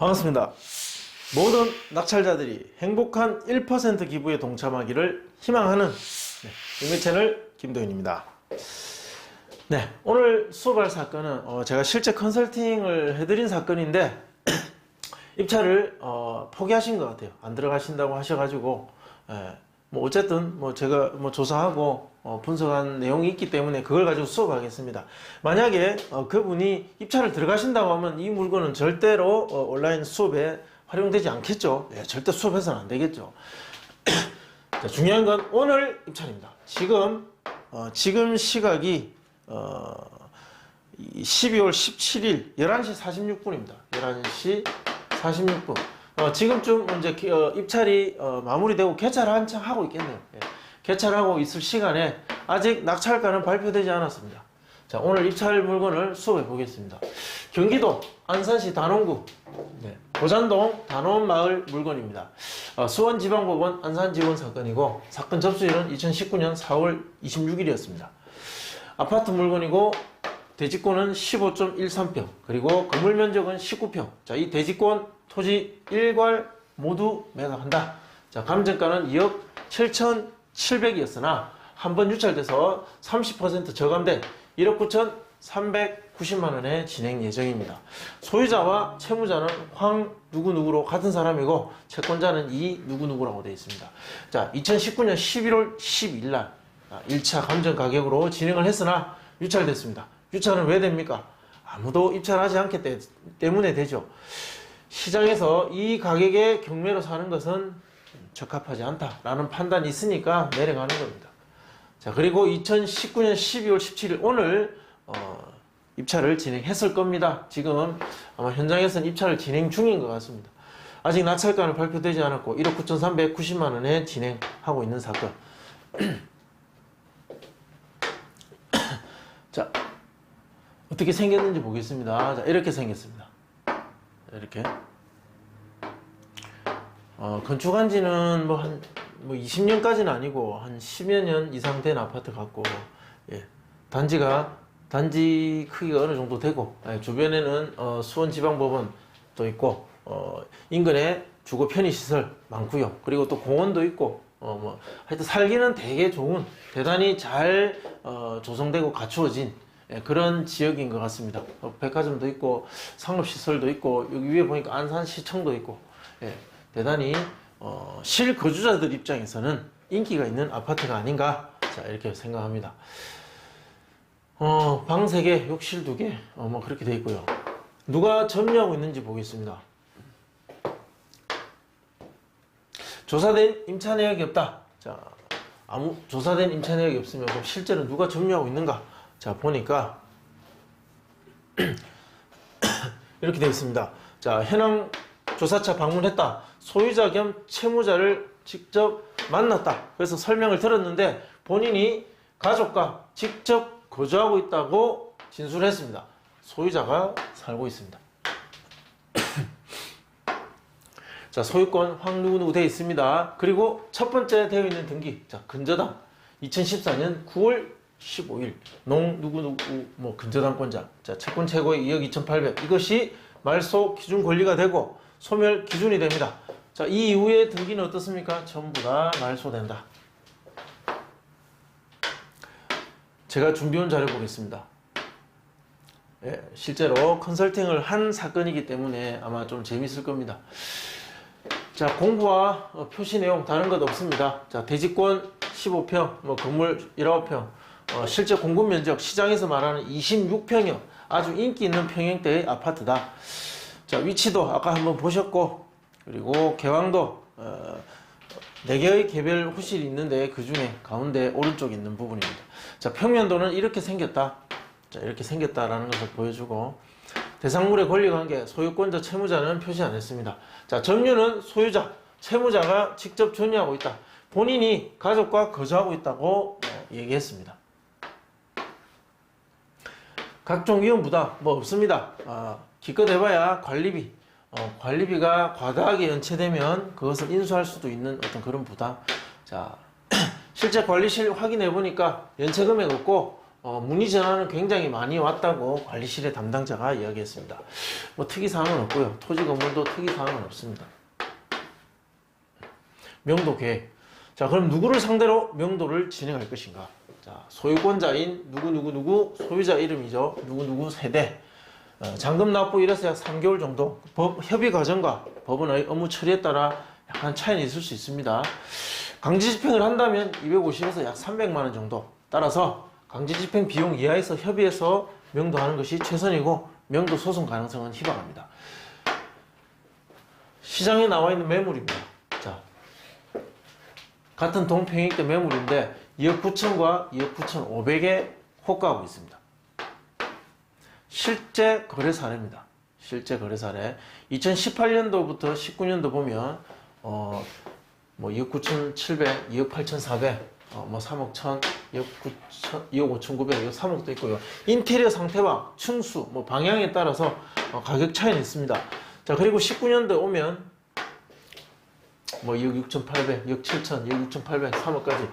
반갑습니다. 모든 낙찰자들이 행복한 1% 기부에 동참하기를 희망하는 인맥 채널 김도윤입니다. 네, 오늘 수업할 사건은 제가 실제 컨설팅을 해드린 사건인데 입찰을 포기하신 것 같아요. 안 들어가신다고 하셔가지고 뭐 어쨌든 뭐 제가 뭐 조사하고 분석한 내용이 있기 때문에 그걸 가지고 수업하겠습니다. 만약에 그분이 입찰을 들어가신다고 하면 이 물건은 절대로 온라인 수업에 활용되지 않겠죠. 절대 수업해서는 안 되겠죠. 자, 중요한 건 오늘 입찰입니다. 지금 시각이 12월 17일 11시 46분입니다. 11시 46분. 지금쯤 이제 입찰이 마무리되고 개찰을 한창 하고 있겠네요. 개찰하고 있을 시간에 아직 낙찰가는 발표되지 않았습니다. 자, 오늘 입찰 물건을 수업해 보겠습니다. 경기도 안산시 단원구 고잔동 단원마을 물건입니다. 수원지방법원 안산지원 사건이고 사건 접수일은 2019년 4월 26일이었습니다. 아파트 물건이고 대지권은 15.13평 그리고 건물 면적은 19평. 자, 이 대지권 토지 일괄 모두 매각한다. 자, 감정가는 2억 7,700이었으나 한 번 유찰돼서 30% 저감된 1억 9,390만원에 진행 예정입니다. 소유자와 채무자는 황 누구누구로 같은 사람이고 채권자는 이 누구누구라고 되어 있습니다. 자, 2019년 11월 12일 날 1차 감정 가격으로 진행을 했으나 유찰됐습니다. 유찰은 왜 됩니까? 아무도 입찰하지 않기 때문에 되죠. 시장에서 이 가격에 경매로 사는 것은 적합하지 않다라는 판단이 있으니까 내려가는 겁니다. 자, 그리고 2019년 12월 17일 오늘 입찰을 진행했을 겁니다. 지금 아마 현장에서는 입찰을 진행 중인 것 같습니다. 아직 낙찰가는 발표되지 않았고 1억 9,390만원에 진행하고 있는 사건. 자, 어떻게 생겼는지 보겠습니다. 자, 이렇게 생겼습니다. 이렇게 건축한 지는 뭐 20년까지는 아니고 한 10여 년 이상 된 아파트 같고, 단지 크기가 어느 정도 되고, 주변에는 수원지방법원도 있고, 인근에 주거 편의시설 많고요. 그리고 또 공원도 있고, 하여튼 살기는 되게 좋은, 대단히 잘 조성되고 갖추어진 그런 지역인 것 같습니다. 백화점도 있고 상업시설도 있고 여기 위에 보니까 안산시청도 있고 대단히 실거주자들 입장에서는 인기가 있는 아파트가 아닌가, 자, 이렇게 생각합니다. 방 3개, 욕실 2개, 뭐 그렇게 돼 있고요. 누가 점유하고 있는지 보겠습니다. 조사된 임차 내역이 없다. 자, 조사된 임차 내역이 없으면 그럼 실제로 누가 점유하고 있는가? 자, 보니까 이렇게 되어 있습니다. 자, 현황 조사차 방문했다. 소유자 겸 채무자를 직접 만났다. 그래서 설명을 들었는데 본인이 가족과 직접 거주하고 있다고 진술했습니다. 소유자가 살고 있습니다. 자, 소유권 황누구누구 되어 있습니다. 그리고 첫 번째 되어 있는 등기, 자, 근저당 2014년 9월 15일 농 누구누구 뭐 근저당권자, 자, 채권 최고의 2억 2,800, 이것이 말소 기준 권리가 되고 소멸 기준이 됩니다. 자, 이 이후의 등기는 어떻습니까? 전부 다 말소된다. 제가 준비한 자료 보겠습니다. 실제로 컨설팅을 한 사건이기 때문에 아마 좀 재밌을 겁니다. 자, 공부와 표시 내용 다른 것 없습니다. 자, 대지권 15평, 뭐 건물 19평, 실제 공급 면적 시장에서 말하는 26평형 아주 인기 있는 평형대의 아파트다. 자, 위치도 아까 한번 보셨고, 그리고 개왕도 4개의 개별 호실이 있는데 그 중에 가운데 오른쪽에 있는 부분입니다. 자, 평면도는 이렇게 생겼다. 자, 이렇게 생겼다라는 것을 보여주고, 대상물의 권리관계, 소유권자, 채무자는 표시 안 했습니다. 자, 점유는 소유자, 채무자가 직접 존유하고 있다. 본인이 가족과 거주하고 있다고 얘기했습니다. 각종 위험 부담 뭐 없습니다. 기껏 해봐야 관리비, 관리비가 과다하게 연체되면 그것을 인수할 수도 있는 어떤 그런 부담. 자, 실제 관리실 확인해 보니까 연체 금액 없고 문의 전화는 굉장히 많이 왔다고 관리실의 담당자가 이야기했습니다. 뭐 특이사항은 없고요. 토지 건물도 특이사항은 없습니다. 명도 계획. 자, 그럼 누구를 상대로 명도를 진행할 것인가? 자, 소유권자인 누구 소유자 이름이죠. 누구 세대. 잔금 납부 이래서 약 3개월 정도. 협의 과정과 법원의 업무 처리에 따라 약간 차이는 있을 수 있습니다. 강제집행을 한다면 250에서 약 300만 원 정도. 따라서 강제집행 비용 이하에서 협의해서 명도하는 것이 최선이고 명도 소송 가능성은 희박합니다. 시장에 나와 있는 매물입니다. 자, 같은 동평행대 매물인데 2억 9천과 2억 9천5백에 호가하고 있습니다. 실제 거래 사례입니다. 실제 거래 사례. 2018년도부터 19년도 보면 뭐 2억 9천7백, 2억 8천4백, 뭐 3억 1천, 2억 9천, 2억 5천 9백, 2억 3억도 있고요. 인테리어 상태와 층수, 뭐 방향에 따라서 가격 차이는 있습니다. 자, 그리고 19년도 오면 뭐 2억 6천8백, 2억 7천, 2억 6천8백, 3억까지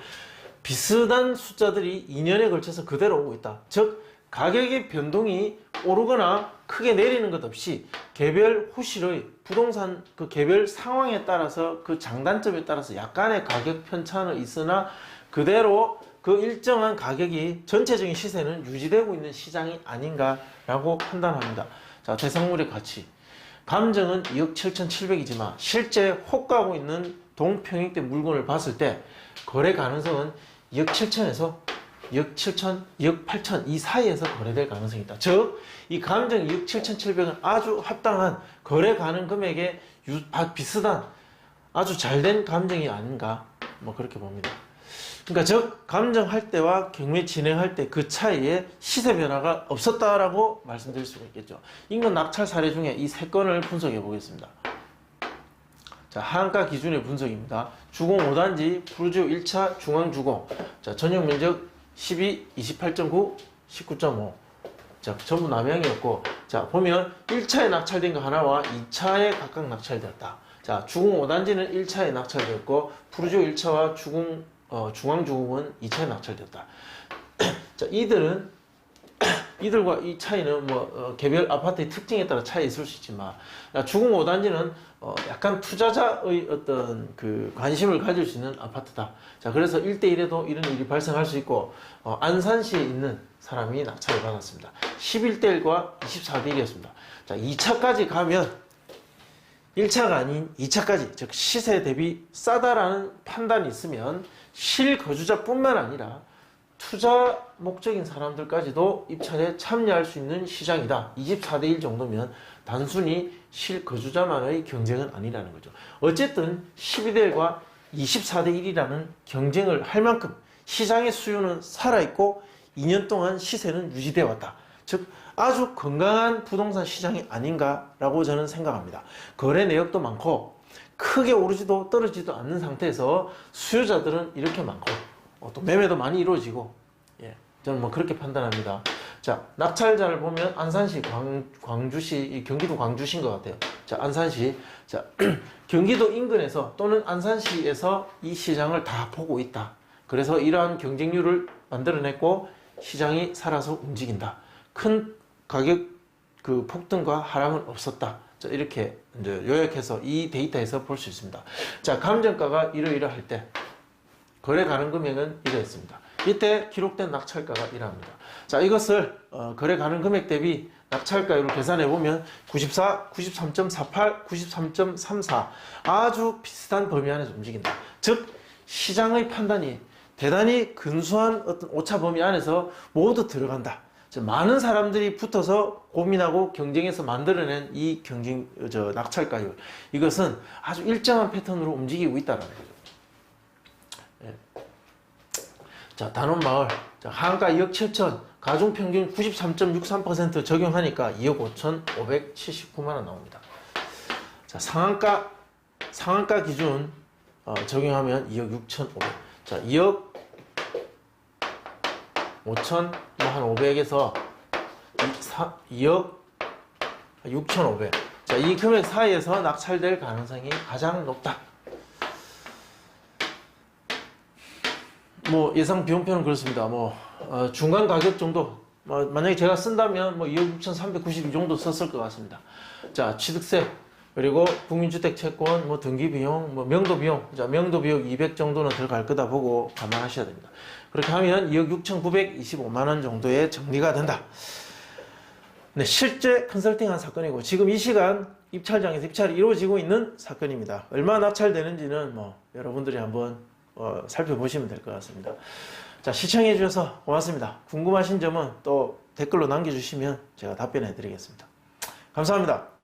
비슷한 숫자들이 2년에 걸쳐서 그대로 오고 있다. 즉 가격의 변동이 오르거나 크게 내리는 것 없이 개별 호실의 부동산 그 개별 상황에 따라서 그 장단점에 따라서 약간의 가격 편차는 있으나 그대로 그 일정한 가격이 전체적인 시세는 유지되고 있는 시장이 아닌가라고 판단합니다. 자, 대상물의 가치. 감정은 2억 7천7백이지만 실제 호가하고 있는 동평행대 물건을 봤을 때 거래 가능성은 2억 7천에서 2억 7천, 2억 8천 이 사이에서 거래될 가능성이 있다. 즉, 이 감정 2억 7천7백은 아주 합당한 거래 가능 금액에 비슷한 아주 잘된 감정이 아닌가 뭐 그렇게 봅니다. 그러니까 즉 감정할 때와 경매 진행할 때 그 차이에 시세 변화가 없었다라고 말씀드릴 수가 있겠죠. 인근 낙찰 사례 중에 이 세 건을 분석해 보겠습니다. 자, 하한가 기준의 분석입니다. 주공 5단지 푸르지오 1차 중앙주공. 자, 전용 면적 12, 28.9, 19.5. 자, 전부 남양이었고, 자, 보면 1차에 낙찰된 거 하나와 2차에 각각 낙찰되었다. 자, 주공 5단지는 1차에 낙찰되었고, 푸르지오 1차와 중앙주공은 2차에 낙찰되었다. 자, 이들과 이 차이는 개별 아파트의 특징에 따라 차이 있을 수 있지만, 주공 5단지는 약간 투자자의 어떤 그 관심을 가질 수 있는 아파트다. 자, 그래서 1대1에도 이런 일이 발생할 수 있고, 안산시에 있는 사람이 낙찰을 받았습니다. 11대1과 24대1이었습니다. 자, 2차까지 가면 1차가 아닌 2차까지, 즉 시세 대비 싸다라는 판단이 있으면 실거주자뿐만 아니라 투자 목적인 사람들까지도 입찰에 참여할 수 있는 시장이다. 24대1 정도면 단순히 실거주자만의 경쟁은 아니라는 거죠. 어쨌든 12대1과 24대1이라는 경쟁을 할 만큼 시장의 수요는 살아있고 2년 동안 시세는 유지되어 왔다. 즉 아주 건강한 부동산 시장이 아닌가라고 저는 생각합니다. 거래 내역도 많고 크게 오르지도 떨어지지도 않는 상태에서 수요자들은 이렇게 많고 또 매매도 많이 이루어지고, 예, 저는 뭐 그렇게 판단합니다. 자, 낙찰자를 보면 안산시, 광주시, 경기도 광주시인 것 같아요. 자, 안산시. 자, 경기도 인근에서 또는 안산시에서 이 시장을 다 보고 있다. 그래서 이러한 경쟁률을 만들어냈고 시장이 살아서 움직인다. 큰 가격 그 폭등과 하락은 없었다. 자, 이렇게 이제 요약해서 이 데이터에서 볼 수 있습니다. 자, 감정가가 이러이러할 때 거래 가능 금액은 이러했습니다. 이때 기록된 낙찰가가 이러합니다. 자, 이것을 거래 가능 금액 대비 낙찰가율을 계산해 보면 94, 93.48, 93.34 아주 비슷한 범위 안에서 움직인다. 즉 시장의 판단이 대단히 근소한 어떤 오차 범위 안에서 모두 들어간다. 많은 사람들이 붙어서 고민하고 경쟁해서 만들어낸 이 낙찰가율, 이것은 아주 일정한 패턴으로 움직이고 있다는 거죠. 예. 자, 단원마을. 자, 하한가 2억 7천, 가중평균 93.63% 적용하니까 2억 5천 579만 원 나옵니다. 자, 상한가 기준 적용하면 2억 6천 5백. 자, 2억 5천 한 500에서 2억 6,500. 자, 이 금액 사이에서 낙찰될 가능성이 가장 높다. 뭐 예상 비용표는 그렇습니다. 뭐 중간 가격 정도, 만약에 제가 쓴다면 2억 6,392 정도 썼을 것 같습니다. 자, 취득세, 그리고 국민주택 채권, 등기 비용, 명도 비용, 자, 명도 비용 200 정도는 들어갈 거다 보고 감안하셔야 됩니다. 그렇게 하면 2억 6,925만 원 정도의 정리가 된다. 네, 실제 컨설팅한 사건이고 지금 이 시간 입찰장에서 입찰이 이루어지고 있는 사건입니다. 얼마나 낙찰되는지는 여러분들이 한번 살펴보시면 될 것 같습니다. 자, 시청해 주셔서 고맙습니다. 궁금하신 점은 또 댓글로 남겨주시면 제가 답변해 드리겠습니다. 감사합니다.